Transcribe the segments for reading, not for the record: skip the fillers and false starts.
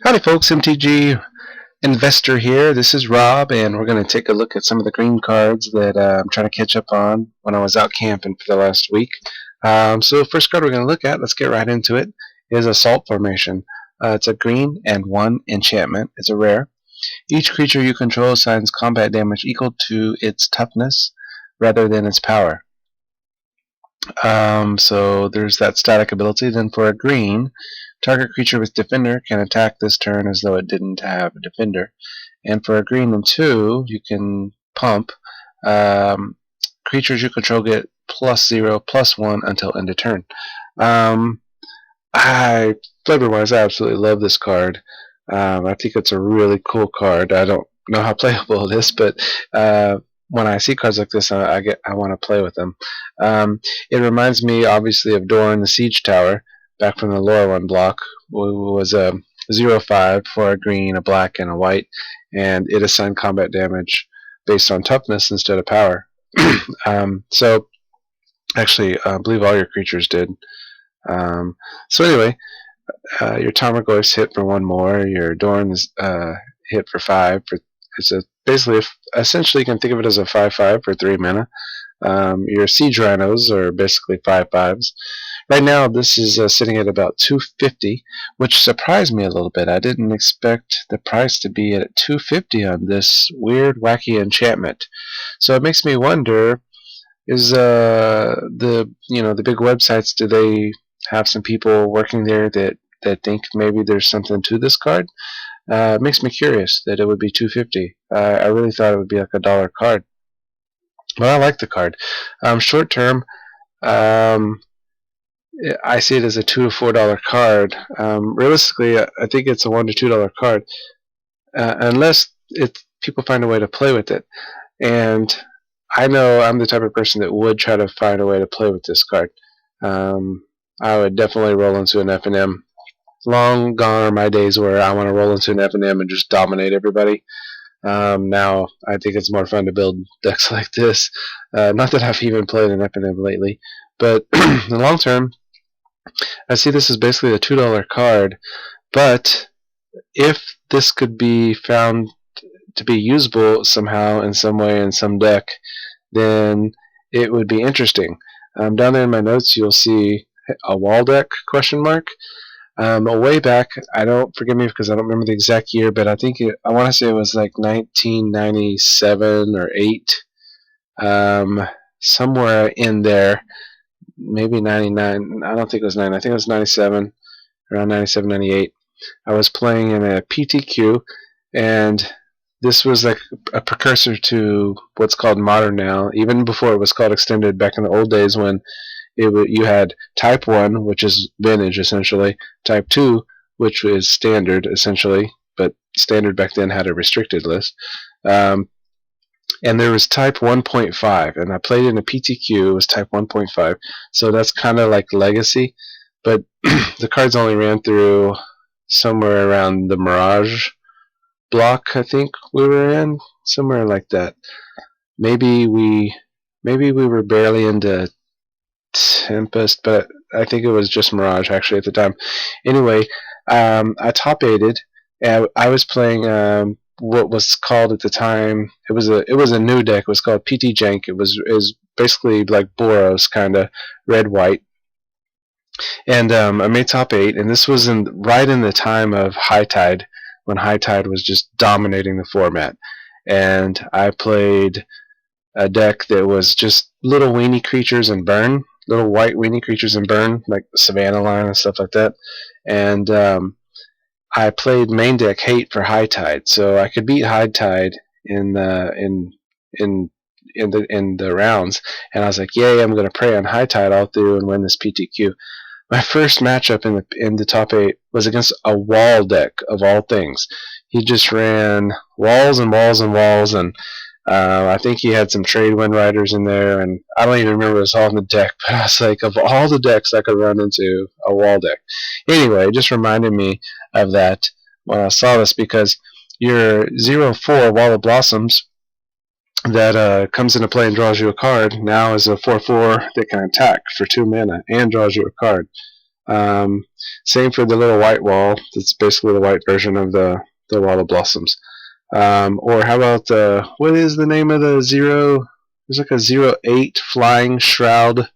Howdy folks, MTG Investor here. This is Rob, and we're going to take a look at some of the green cards that I'm trying to catch up on when I was out camping for the last week. So the first card we're going to look at, let's get right into it, is Assault Formation. It's a green and 1 enchantment. It's a rare. Each creature you control assigns combat damage equal to its toughness rather than its power. So there's that static ability. Then for a green, target creature with Defender can attack this turn as though it didn't have a Defender. And for a green and 2, you can pump. Creatures you control get +0, +1 until end of turn. Flavor-wise, I absolutely love this card. I think it's a really cool card. I don't know how playable it is, but when I see cards like this, I want to play with them. It reminds me, obviously, of Doran the Siege Tower, back from the Lorwyn block. It was a 0/5 for a green, a black, and a white, and it assigned combat damage based on toughness instead of power. So, actually, I believe all your creatures did. So anyway, your Tarmogoyf's hit for 1 more. Your Doran's hit for 5. It's essentially you can think of it as a 5/5 for 3 mana. Your Siege Rhinos are basically 5/5s. Right now, this is sitting at about 250, which surprised me a little bit. I didn't expect the price to be at 250 on this weird, wacky enchantment. So it makes me wonder: is the big websites, do they have some people working there that think maybe there's something to this card? It makes me curious that it would be 250. I really thought it would be like a $1 card. But I like the card. Short term, I see it as a $2 to $4 card. Realistically, I think it's a $1 to $2 card, unless people find a way to play with it. And I know I'm the type of person that would try to find a way to play with this card. I would definitely roll into an F&M. Long gone are my days where I want to roll into an F&M and just dominate everybody. Now I think it's more fun to build decks like this. Not that I've even played an F&M lately, but in the long term, I see this as basically a $2 card. But if this could be found to be usable somehow in some way in some deck, then it would be interesting. Down there in my notes, you'll see a wall deck ? Way back, forgive me because I don't remember the exact year, but I want to say it was like 1997 or 8, somewhere in there, maybe 99. I don't think it was 9. I think it was 97, around 97, 98. I was playing in a PTQ, and this was like a precursor to what's called Modern now, even before it was called Extended back in the old days when you had Type 1, which is Vintage essentially, Type 2, which is Standard essentially, but Standard back then had a restricted list. And there was Type 1.5, and I played in a PTQ, it was Type 1.5, so that's kind of like Legacy, but the cards only ran through somewhere around the Mirage block, I think we were in, somewhere like that. Maybe we were barely into Tempest, but I think it was just Mirage actually at the time. Anyway, I top 8'd, and I was playing what was called at the time, it was a new deck. It was called PT Jank. It was basically like Boros, kind of red-white. And I made top 8, and this was right in the time of High Tide, when High Tide was just dominating the format. And I played a deck that was just little weenie creatures and burn, little white weenie creatures and burn, like Savannah Line and stuff like that. And I played main deck Hate for High Tide, so I could beat High Tide in the rounds. And I was like, yay, I'm going to prey on High Tide all through and win this PTQ. My first matchup in the top 8 was against a wall deck of all things. He just ran walls and walls and walls, and I think he had some Trade Wind Riders in there, and I don't even remember it was all in the deck, but I was like, of all the decks I could run into, a wall deck. Anyway, it just reminded me of that when I saw this, because your 0/4 Wall of Blossoms that comes into play and draws you a card now is a 4/4 that can attack for 2 mana and draws you a card. Same for the little white wall. It's basically the white version of the Wall of Blossoms. Or how about what is the name of the zero? There's like a 0-8 flying shroud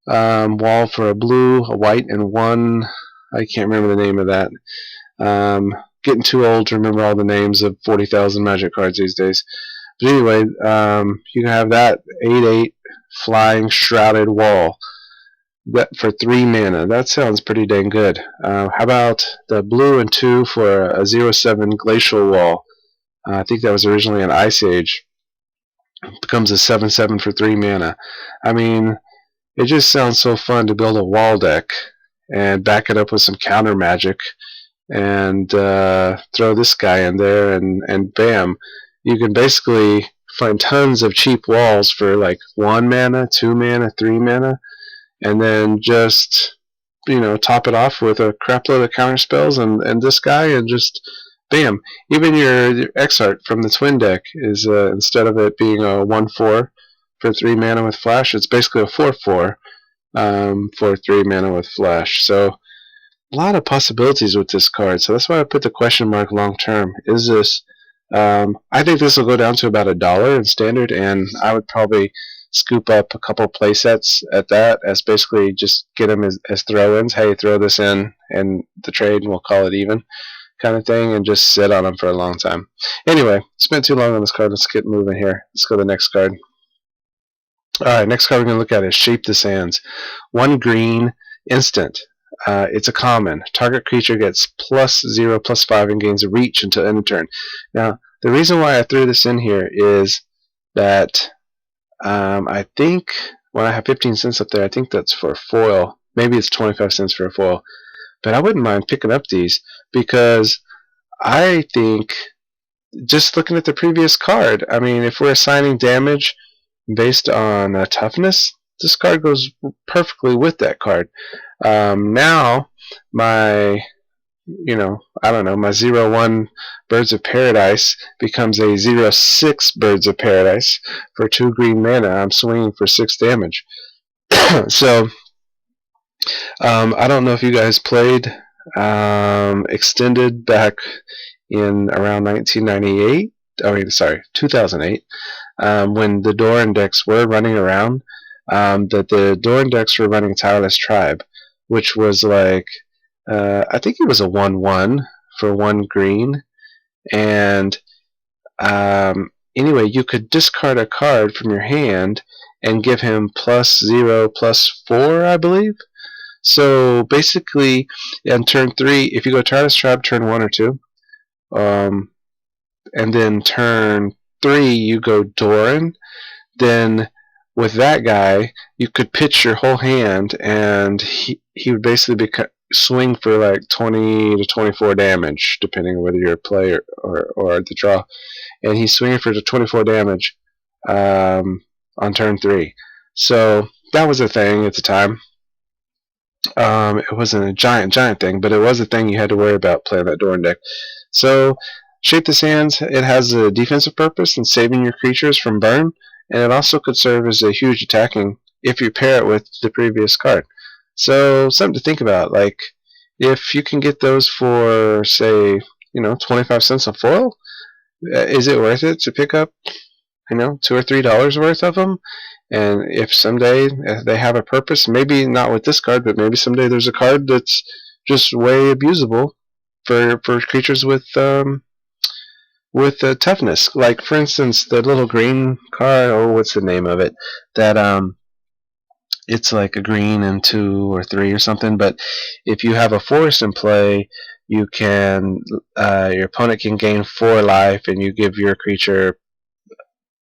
wall for a blue, a white, and one. I can't remember the name of that. Getting too old to remember all the names of 40,000 Magic cards these days. But anyway, you can have that 8-8 flying shrouded wall that for 3 mana. That sounds pretty dang good. How about the blue and 2 for a 0-7 glacial wall? I think that was originally an Ice Age. It becomes a 7-7 for 3 mana. I mean, it just sounds so fun to build a wall deck and back it up with some counter magic and throw this guy in there, and bam, you can basically find tons of cheap walls for like 1 mana, 2 mana, 3 mana, and then just top it off with a crapload of counter spells and this guy, and just bam. Even your X-Art from the Twin deck is instead of it being a 1/4 for 3 mana with flash, it's basically a 4/4 for 3 mana with flash. So a lot of possibilities with this card. So that's why I put the question mark long term. Is this? I think this will go down to about $1 in standard, and I would probably scoop up a couple play sets at that, as basically just get them as throw-ins. Hey, throw this in, and the trade, and we'll call it even, kind of thing, and just sit on them for a long time. Anyway, spent too long on this card. Let's get moving here. Let's go to the next card. Alright, next card we're going to look at is Shape the Sands. 1 green, instant. It's a common. Target creature gets +0, +5, and gains a reach until end of turn. Now, the reason why I threw this in here is that I think when I have 15 cents up there, I think that's for a foil. Maybe it's 25 cents for a foil. But I wouldn't mind picking up these, because I think, just looking at the previous card, I mean, if we're assigning damage based on toughness, this card goes perfectly with that card. Now, my, I don't know, my 0-1 Birds of Paradise becomes a 0-6 Birds of Paradise for 2 green mana. I'm swinging for 6 damage. So, I don't know if you guys played Extended back in around 1998. I mean, sorry, 2008, when the Doran decks were running around. That the Doran decks were running Tireless Tribe, which was like, I think it was a 1/1 for 1 green, and anyway, you could discard a card from your hand and give him +0, +4, I believe. So basically, on turn 3, if you go Tireless Tribe turn 1 or 2, and then turn 3 you go Doran, then with that guy you could pitch your whole hand, and he would basically swing for like 20 to 24 damage, depending on whether you're a player or the draw, and he's swinging for the 24 damage on turn 3. So that was a thing at the time. It wasn't a giant thing, but it was a thing you had to worry about playing that Doran deck. So Shape the Sands, it has a defensive purpose in saving your creatures from burn, and it also could serve as a huge attacking if you pair it with the previous card. So something to think about. Like, if you can get those for, say, 25 cents a foil, is it worth it to pick up, $2 or $3 worth of them? And if someday they have a purpose, maybe not with this card, but maybe someday there's a card that's just way abusable for creatures with toughness. Like, for instance, the little green card, what's the name of it? That it's like a green and 2 or 3 or something. But if you have a forest in play, you can your opponent can gain 4 life, and you give your creature,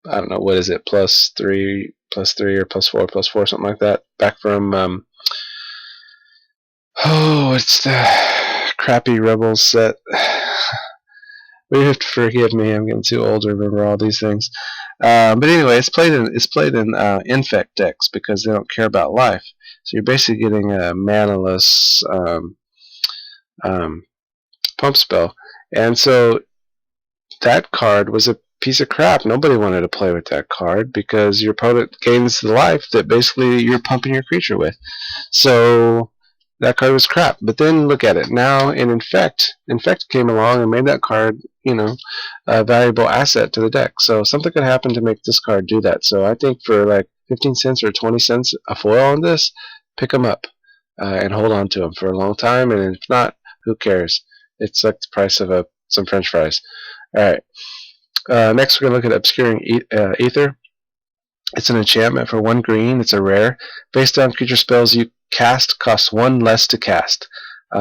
I don't know, what is it, +3 or +4, something like that. Back from it's the crappy Rebels set. You have to forgive me. I'm getting too old to remember all these things. But anyway, it's played in infect decks because they don't care about life. So you're basically getting a manaless pump spell, and so that card was a piece of crap. Nobody wanted to play with that card because your opponent gains the life that basically you're pumping your creature with. So that card was crap. But then look at it now. In Infect came along and made that card, a valuable asset to the deck. So something could happen to make this card do that. So I think for like 15 cents or 20 cents a foil on this, pick them up and hold on to them for a long time. And if not, who cares? It's like the price of some French fries. All right. Next, we're going to look at Obscuring Aether. It's an enchantment for 1 green. It's a rare. Face down creature spells you cast cost 1 less to cast.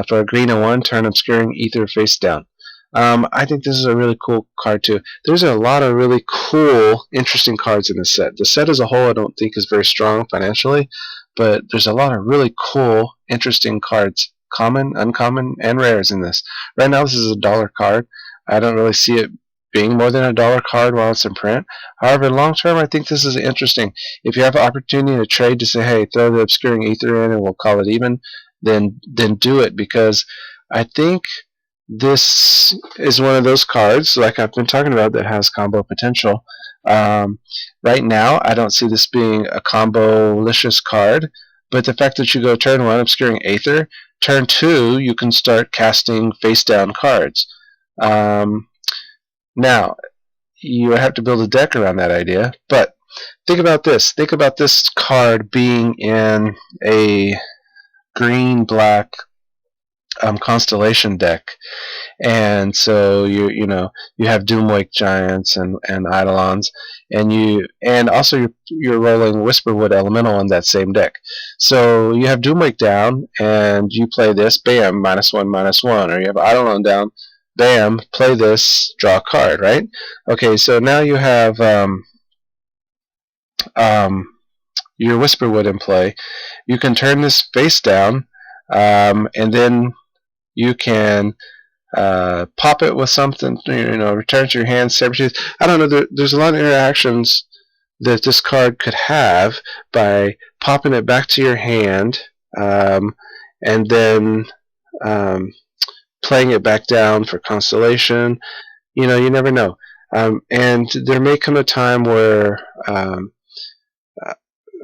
For a green and 1, turn Obscuring Aether face down. I think this is a really cool card too. There's a lot of really cool, interesting cards in this set. The set as a whole I don't think is very strong financially, but there's a lot of really cool, interesting cards. Common, uncommon, and rares in this. Right now this is a $1 card. I don't really see it being more than a $1 card while it's in print. However, long term, I think this is interesting. If you have an opportunity to trade to say, hey, throw the Obscuring Aether in and we'll call it even, then do it, because I think this is one of those cards, like I've been talking about, that has combo potential. Right now, I don't see this being a combo-licious card, but the fact that you go turn 1, Obscuring Aether, turn 2, you can start casting face-down cards. Now, you have to build a deck around that idea, but think about this. Think about this card being in a green-black Constellation deck, and so you have Doomwake Giants and Eidolons, and also you're rolling Whisperwood Elemental in that same deck. So you have Doomwake down, and you play this, bam, -1/-1, or you have Eidolon down, bam, play this, draw a card, right? Okay, so now you have your Whisperwood in play. You can turn this face down, and then you can pop it with something, return it to your hand, Sabertooth. I don't know, there's a lot of interactions that this card could have by popping it back to your hand, and then playing it back down for Constellation. You never know. And there may come a time where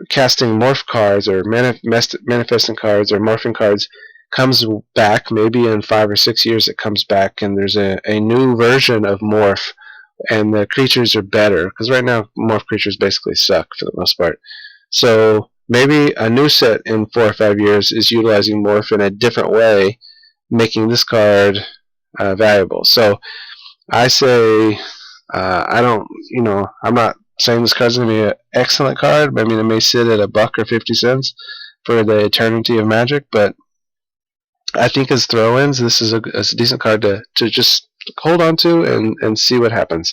casting morph cards or manifesting cards or morphing cards comes back. Maybe in 5 or 6 years it comes back, and there's a new version of morph, and the creatures are better, because right now morph creatures basically suck for the most part. So maybe a new set in 4 or 5 years is utilizing morph in a different way, making this card valuable. So I say, I'm not saying this card's going to be an excellent card. I mean, it may sit at $1 or 50 cents for the eternity of Magic, but I think as throw-ins, this is a decent card to just hold on to and see what happens.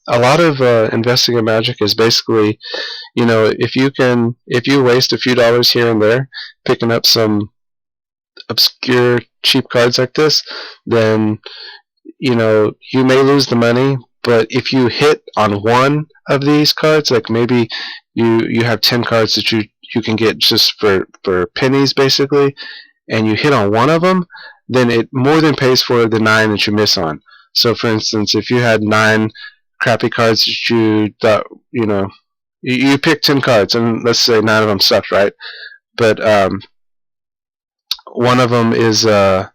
A lot of investing in Magic is basically, if you waste a few dollars here and there picking up some obscure cheap cards like this, then you may lose the money. But if you hit on one of these cards, like maybe you have 10 cards that you can get just for pennies basically, and you hit on one of them, then it more than pays for the 9 that you miss on. So for instance, if you had 9 crappy cards that you thought, you picked 10 cards, and let's say 9 of them sucked, right? But one of them is I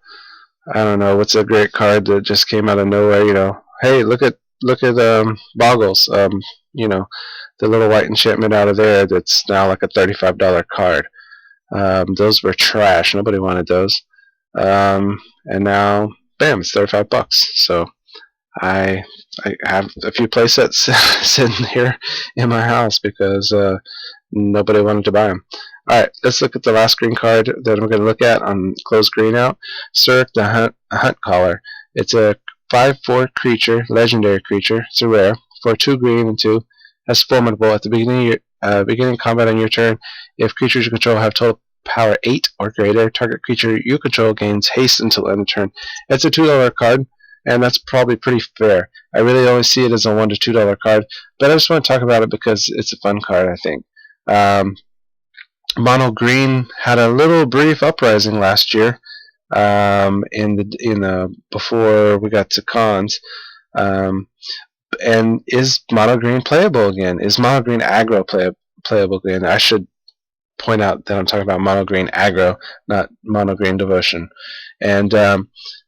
don't know, what's a great card that just came out of nowhere, hey, look at Boggles, the little white enchantment out of there that's now like a $35 card. Those were trash. Nobody wanted those. And now, bam, it's $35. So I have a few playsets sitting here in my house because nobody wanted to buy them. Alright, let's look at the last green card that I'm going to look at on Close Green Out. Surrak the Hunt Caller. It's a 5/4 creature, legendary creature. It's a rare. For 2 green and 2. That's formidable. At the beginning of combat on your turn, if creatures you control have total power 8 or greater, target creature you control gains haste until end of turn. It's a $2 card, and that's probably pretty fair. I really only see it as a $1 to $2 card, but I just want to talk about it because it's a fun card, I think. Monogreen had a little brief uprising last year, before we got to cons. And is Monogreen playable again? Is Monogreen aggro playable again? I should point out that I'm talking about Monogreen aggro, not Monogreen devotion. And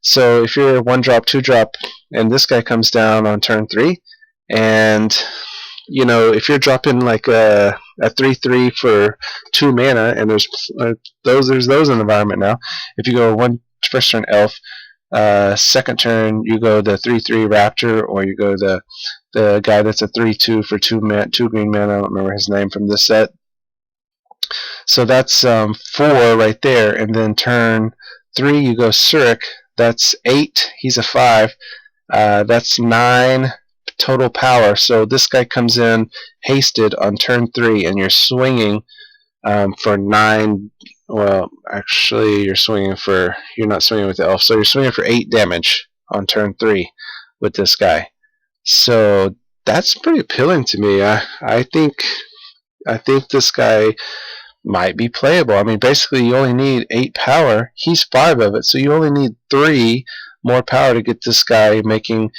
so if you're 1-drop, 2-drop, and this guy comes down on turn 3, and if you're dropping like a 3/3 for 2 mana, and there's those in the environment now. If you go first turn elf, second turn you go the 3/3 raptor, or you go the guy that's a 3/2 for 2 green mana. I don't remember his name from this set. So that's 4 right there, and then turn 3 you go Surrak. That's 8. He's a 5. That's 9 total power. So this guy comes in hasted on turn 3, and you're swinging for 9. Well, actually, you're not swinging with the elf, so you're swinging for 8 damage on turn 3 with this guy. So that's pretty appealing to me. I think this guy might be playable. I mean, basically, you only need 8 power. He's 5 of it, so you only need 3 more power to get this guy making.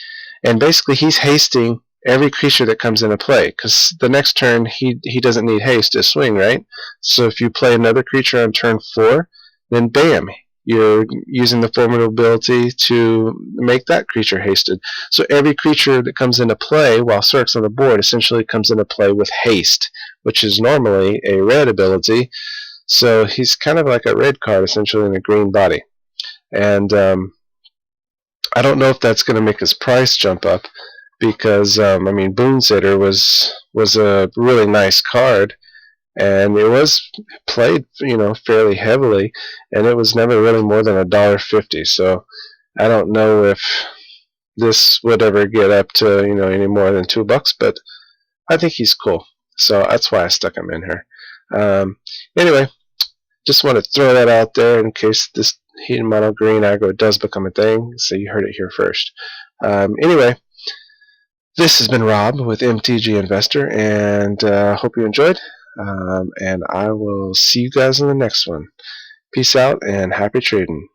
And basically, he's hasting every creature that comes into play, because the next turn he doesn't need haste to swing, right? So if you play another creature on turn 4, then bam, you're using the formidable ability to make that creature hasted. So every creature that comes into play while Surrak's on the board essentially comes into play with haste, which is normally a red ability. So he's kind of like a red card essentially in a green body. And I don't know if that's going to make his price jump up, because I mean, Boonsitter was a really nice card, and it was played fairly heavily, and it was never really more than $1.50. So I don't know if this would ever get up to any more than $2, but I think he's cool. So that's why I stuck him in here. Anyway, just want to throw that out there in case this heat and mono green aggro does become a thing. So you heard it here first. Anyway, this has been Rob with MTG Investor, and hope you enjoyed. And I will see you guys in the next one. Peace out and happy trading.